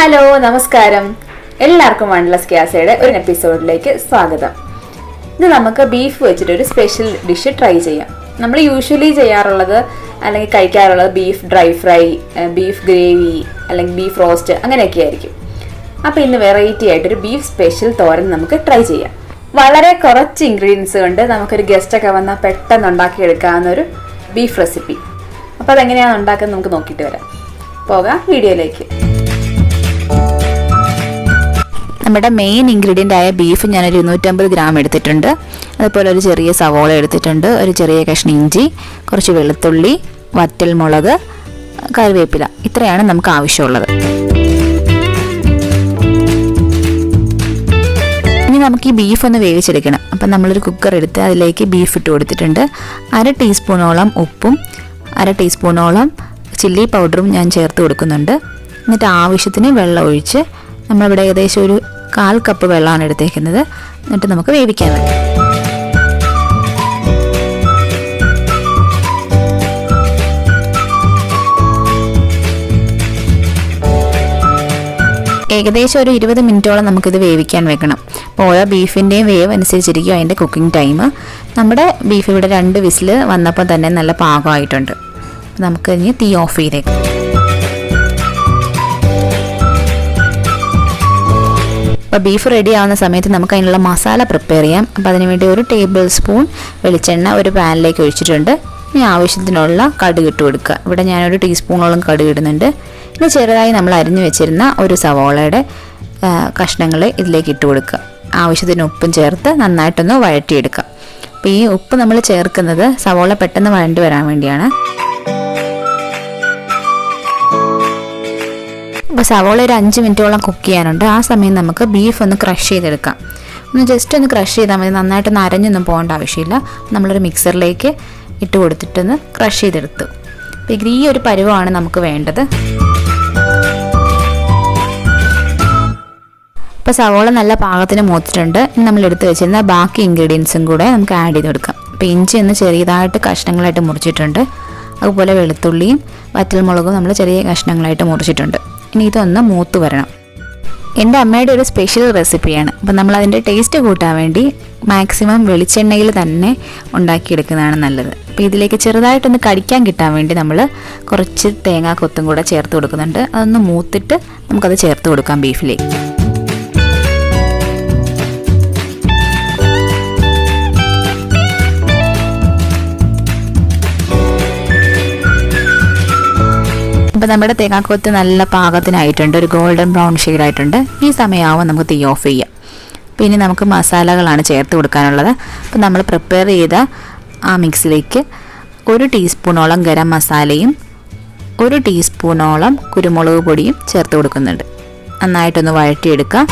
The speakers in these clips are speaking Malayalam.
ഹലോ നമസ്കാരം, എല്ലാവർക്കും വൺലെസ് ക്യാസയുടെ ഒരു എപ്പിസോഡിലേക്ക് സ്വാഗതം. ഇത് നമുക്ക് ബീഫ് വെച്ചിട്ടൊരു സ്പെഷ്യൽ ഡിഷ് ട്രൈ ചെയ്യാം. നമ്മൾ യൂഷ്വലി ചെയ്യാറുള്ളത് അല്ലെങ്കിൽ കഴിക്കാറുള്ളത് beef dry fry, beef gravy അല്ലെങ്കിൽ ബീഫ് റോസ്റ്റ് അങ്ങനെയൊക്കെ ആയിരിക്കും. അപ്പോൾ ഇന്ന് വെറൈറ്റി ആയിട്ടൊരു ബീഫ് സ്പെഷ്യൽ തോരൻ നമുക്ക് ട്രൈ ചെയ്യാം. വളരെ കുറച്ച് ഇൻഗ്രീഡിയൻസ് കൊണ്ട് നമുക്കൊരു ഗസ്റ്റൊക്കെ വന്നാൽ പെട്ടെന്ന് ഉണ്ടാക്കിയെടുക്കാവുന്ന ഒരു ബീഫ് റെസിപ്പി. അപ്പോൾ അതെങ്ങനെയാണ് ഉണ്ടാക്കുന്നത് നമുക്ക് നോക്കിയിട്ട് വരാം. പോകാം വീഡിയോയിലേക്ക്. നമ്മുടെ മെയിൻ ഇൻഗ്രീഡിയൻ്റ് ആയ ബീഫ് ഞാനൊരു 250 ഗ്രാം എടുത്തിട്ടുണ്ട്. അതുപോലെ ഒരു ചെറിയ സവോള എടുത്തിട്ടുണ്ട്, ഒരു ചെറിയ കഷ്ണം ഇഞ്ചി, കുറച്ച് വെളുത്തുള്ളി, വറ്റൽ മുളക്, കറിവേപ്പില. ഇത്രയാണ് നമുക്ക് ആവശ്യമുള്ളത്. ഇനി നമുക്ക് ഈ ബീഫ് ഒന്ന് വേവിച്ചെടുക്കണം. അപ്പം നമ്മളൊരു കുക്കർ എടുത്ത് അതിലേക്ക് ബീഫ് ഇട്ട് കൊടുത്തിട്ടുണ്ട്. 1/2 ടീസ്പൂണോളം ഉപ്പും 1/2 ടീസ്പൂണോളം ചില്ലി പൗഡറും ഞാൻ ചേർത്ത് കൊടുക്കുന്നുണ്ട്. എന്നിട്ട് ആവശ്യത്തിന് വെള്ളം ഒഴിച്ച് നമ്മളിവിടെ ഏകദേശം ഒരു 1/4 കപ്പ് വെള്ളമാണ് എടുത്തേക്കുന്നത്. എന്നിട്ട് നമുക്ക് വേവിക്കാൻ വേണ്ടി ഏകദേശം ഒരു 20 മിനിറ്റോളം നമുക്കിത് വേവിക്കാൻ വെക്കണം. അപ്പോൾ ഓരോ ബീഫിൻ്റെയും വേവ് അനുസരിച്ചിരിക്കും അതിൻ്റെ കുക്കിംഗ് ടൈം. നമ്മുടെ ബീഫ് ഇവിടെ 2 വിസിൽ വന്നപ്പോൾ തന്നെ നല്ല പാകമായിട്ടുണ്ട്. നമുക്ക് ഇനി തീ ഓഫ് ചെയ്തേക്കാം. അപ്പോൾ ബീഫ് റെഡി ആവുന്ന സമയത്ത് നമുക്ക് അതിനുള്ള മസാല പ്രിപ്പയർ ചെയ്യാം. അപ്പോൾ അതിനുവേണ്ടി 1 ടേബിൾ സ്പൂൺ വെളിച്ചെണ്ണ ഒരു പാനിലേക്ക് ഒഴിച്ചിട്ടുണ്ട്. ഇനി ആവശ്യത്തിനുള്ള കടുക് ഇട്ട് കൊടുക്കുക. ഇവിടെ ഞാനൊരു ടീസ്പൂണോളം കടുക് ഇടുന്നുണ്ട്. ഇനി ചെറുതായി നമ്മൾ അരിഞ്ഞു വെച്ചിരുന്ന ഒരു സവോളയുടെ കഷ്ണങ്ങൾ ഇതിലേക്ക് ഇട്ട് കൊടുക്കുക. ആവശ്യത്തിന് ഉപ്പും ചേർത്ത് നന്നായിട്ടൊന്ന് വഴറ്റിയെടുക്കുക. അപ്പോൾ ഈ ഉപ്പ് നമ്മൾ ചേർക്കുന്നത് സവോള പെട്ടെന്ന് വഴണ്ടി വരാൻ വേണ്ടിയാണ്. അപ്പോൾ സവോള ഒരു 5 മിനിറ്റോളം കുക്ക് ചെയ്യാനുണ്ട്. ആ സമയം നമുക്ക് ബീഫ് ഒന്ന് ക്രഷ് ചെയ്തെടുക്കാം. ജസ്റ്റ് ഒന്ന് ക്രഷ് ചെയ്താൽ മതി, നന്നായിട്ടൊന്ന് അരഞ്ഞൊന്നും പോകേണ്ട ആവശ്യമില്ല. നമ്മളൊരു മിക്സറിലേക്ക് ഇട്ട് കൊടുത്തിട്ടൊന്ന് ക്രഷ് ചെയ്തെടുത്തു. അപ്പോൾ ഈ ഒരു പരുവമാണ് നമുക്ക് വേണ്ടത്. ഇപ്പോൾ സവോള നല്ല പാകത്തിന് മൂത്തിട്ടുണ്ട്. ഇനി നമ്മൾ എടുത്ത് വെച്ചിരുന്ന ബാക്കി ഇൻഗ്രീഡിയൻസും കൂടെ നമുക്ക് ആഡ് ചെയ്ത് കൊടുക്കാം. അപ്പോൾ ഇഞ്ചി ഒന്ന് ചെറിയതായിട്ട് കഷ്ണങ്ങളായിട്ട് മുറിച്ചിട്ടുണ്ട്. അതുപോലെ വെളുത്തുള്ളിയും വറ്റൽമുളകും നമ്മൾ ചെറിയ കഷ്ണങ്ങളായിട്ട് മുറിച്ചിട്ടുണ്ട്. ഇനി ഇതൊന്ന് മൂത്ത് വരണം. എൻ്റെ അമ്മയുടെ ഒരു സ്പെഷ്യൽ റെസിപ്പിയാണ്. അപ്പം നമ്മളതിൻ്റെ ടേസ്റ്റ് കൂട്ടാൻ വേണ്ടി മാക്സിമം വെളിച്ചെണ്ണയിൽ തന്നെ ഉണ്ടാക്കിയെടുക്കുന്നതാണ് നല്ലത്. അപ്പോൾ ഇതിലേക്ക് ചെറുതായിട്ടൊന്ന് കടിക്കാൻ കിട്ടാൻ വേണ്ടി നമ്മൾ കുറച്ച് തേങ്ങാ കൊത്തും കൂടെ ചേർത്ത് കൊടുക്കുന്നുണ്ട്. അതൊന്ന് മൂത്തിട്ട് നമുക്കത് ചേർത്ത് കൊടുക്കാം ബീഫിലേക്ക്. അപ്പോൾ നമ്മുടെ തേങ്ങാക്കൊത്ത് നല്ല പാകത്തിനായിട്ടുണ്ട്, ഒരു ഗോൾഡൻ ബ്രൗൺ ഷെയ്ഡായിട്ടുണ്ട്. ഈ സമയമാവും നമുക്ക് തീ ഓഫ് ചെയ്യാം. പിന്നെ നമുക്ക് മസാലകളാണ് ചേർത്ത് കൊടുക്കാനുള്ളത്. അപ്പോൾ നമ്മൾ പ്രിപ്പയർ ചെയ്ത ആ മിക്സിലേക്ക് 1 ടീസ്പൂണോളം ഗരം മസാലയും 1 ടീസ്പൂണോളം കുരുമുളക് പൊടിയും ചേർത്ത് കൊടുക്കുന്നുണ്ട്. നന്നായിട്ടൊന്ന് വഴറ്റിയെടുക്കുക.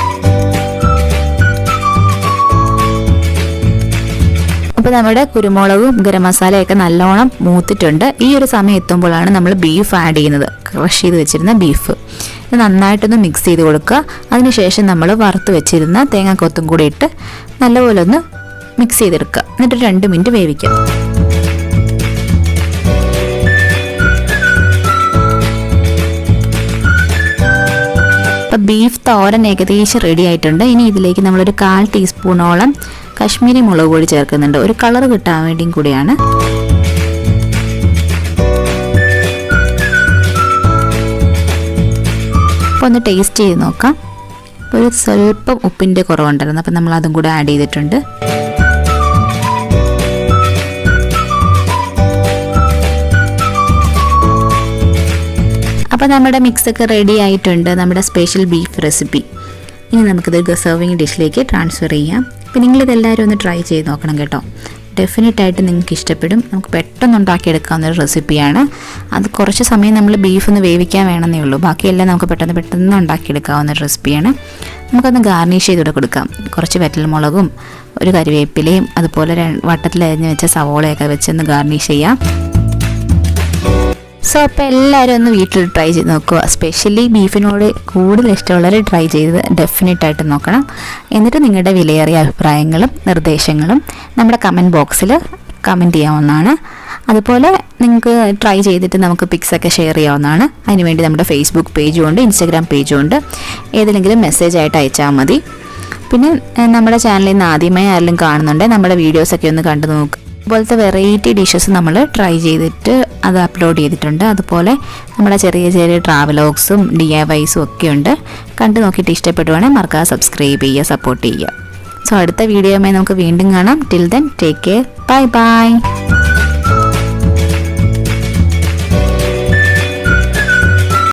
അപ്പോൾ നമ്മുടെ കുരുമുളകും ഗരം മസാലയൊക്കെ നല്ലോണം മൂത്തിട്ടുണ്ട്. ഈ ഒരു സമയം എത്തുമ്പോഴാണ് നമ്മൾ ബീഫ് ആഡ് ചെയ്യുന്നത്, ക്രഷ് ചെയ്ത് വെച്ചിരുന്ന ബീഫ്. ഇത് നന്നായിട്ടൊന്ന് മിക്സ് ചെയ്ത് കൊടുക്കുക. അതിനുശേഷം നമ്മൾ വറുത്ത് വെച്ചിരുന്ന തേങ്ങാക്കൊത്തും കൂടി ഇട്ട് നല്ലപോലെ ഒന്ന് മിക്സ് ചെയ്തെടുക്കുക. എന്നിട്ട് 2 മിനിറ്റ് വേവിക്കുക. അപ്പോൾ ബീഫ് തോരൻ ഏകദേശം റെഡി ആയിട്ടുണ്ട്. ഇനി ഇതിലേക്ക് നമ്മളൊരു 1/4 ടീസ്പൂണോളം കശ്മീരി മുളക് പൊടി ചേർക്കുന്നുണ്ട്, ഒരു കളർ കിട്ടാൻ വേണ്ടിയും കൂടിയാണ്. അപ്പോൾ ഒന്ന് ടേസ്റ്റ് ചെയ്ത് നോക്കാം. ഒരു സ്വല്പം ഉപ്പിൻ്റെ കുറവുണ്ടായിരുന്നു, അപ്പം നമ്മൾ അതും കൂടെ ആഡ് ചെയ്തിട്ടുണ്ട്. അപ്പോൾ നമ്മുടെ മിക്സൊക്കെ റെഡി ആയിട്ടുണ്ട്, നമ്മുടെ സ്പെഷ്യൽ ബീഫ് റെസിപ്പി. ഇനി നമുക്കിത് സെർവിങ് ഡിഷിലേക്ക് ട്രാൻസ്ഫർ ചെയ്യാം. അപ്പോൾ നിങ്ങളിതെല്ലാവരും ഒന്ന് ട്രൈ ചെയ്ത് നോക്കണം കേട്ടോ. ഡെഫിനറ്റായിട്ട് നിങ്ങൾക്ക് ഇഷ്ടപ്പെടും. നമുക്ക് പെട്ടെന്ന് ഉണ്ടാക്കിയെടുക്കാവുന്ന ഒരു റെസിപ്പിയാണ്. അത് കുറച്ച് സമയം നമ്മൾ ബീഫ് ഒന്ന് വേവിക്കാൻ വേണമെന്നേ ഉള്ളൂ. ബാക്കിയെല്ലാം നമുക്ക് പെട്ടെന്ന് ഉണ്ടാക്കിയെടുക്കാവുന്ന ഒരു റെസിപ്പിയാണ്. നമുക്കൊന്ന് ഗാർണിഷ് ചെയ്ത് കൊടുക്കാം. കുറച്ച് വറ്റൽമുളകും ഒരു കറിവേപ്പിലയും അതുപോലെ വട്ടത്തിൽ അരിഞ്ഞ് വെച്ച സവോളയൊക്കെ വെച്ചൊന്ന് ഗാർണിഷ് ചെയ്യാം. സോ അപ്പോൾ എല്ലാവരും ഒന്ന് വീട്ടിൽ ട്രൈ ചെയ്ത് നോക്കുക. സ്പെഷ്യലി ബീഫിനോട് കൂടുതൽ ഇഷ്ടമുള്ളവർ ട്രൈ ചെയ്ത് ഡെഫിനറ്റായിട്ട് നോക്കണം. എന്നിട്ട് നിങ്ങളുടെ വിലയേറിയ അഭിപ്രായങ്ങളും നിർദ്ദേശങ്ങളും നമ്മുടെ കമൻറ്റ് ബോക്സിൽ കമൻറ്റ് ചെയ്യാവുന്നതാണ്. അതുപോലെ നിങ്ങൾക്ക് ട്രൈ ചെയ്തിട്ട് നമുക്ക് പിക്സൊക്കെ ഷെയർ ചെയ്യാവുന്നതാണ്. അതിനുവേണ്ടി നമ്മുടെ ഫേസ്ബുക്ക് പേജും ഉണ്ട്, ഇൻസ്റ്റാഗ്രാം പേജും ഉണ്ട്. ഏതെങ്കിലും മെസ്സേജായിട്ട് അയച്ചാൽ മതി. പിന്നെ നമ്മുടെ ചാനലിൽ നിന്ന് ആദ്യമായി ആരെങ്കിലും കാണുന്നുണ്ടെങ്കിൽ നമ്മുടെ വീഡിയോസൊക്കെ ഒന്ന് കണ്ടു നോക്കുക. അതുപോലത്തെ വെറൈറ്റി ഡിഷസ് നമ്മൾ ട്രൈ ചെയ്തിട്ട് അത് അപ്ലോഡ് ചെയ്തിട്ടുണ്ട്. അതുപോലെ നമ്മുടെ ചെറിയ ചെറിയ ട്രാവലോഗ്സും DIYസും ഒക്കെ ഉണ്ട്. കണ്ടു നോക്കിയിട്ട് ഇഷ്ടപ്പെടുവാണെങ്കിൽ മറക്കാതെ സബ്സ്ക്രൈബ് ചെയ്യുക, സപ്പോർട്ട് ചെയ്യുക. സോ അടുത്ത വീഡിയോയുമായി നമുക്ക് വീണ്ടും കാണാം. Till then take care. Bye bye.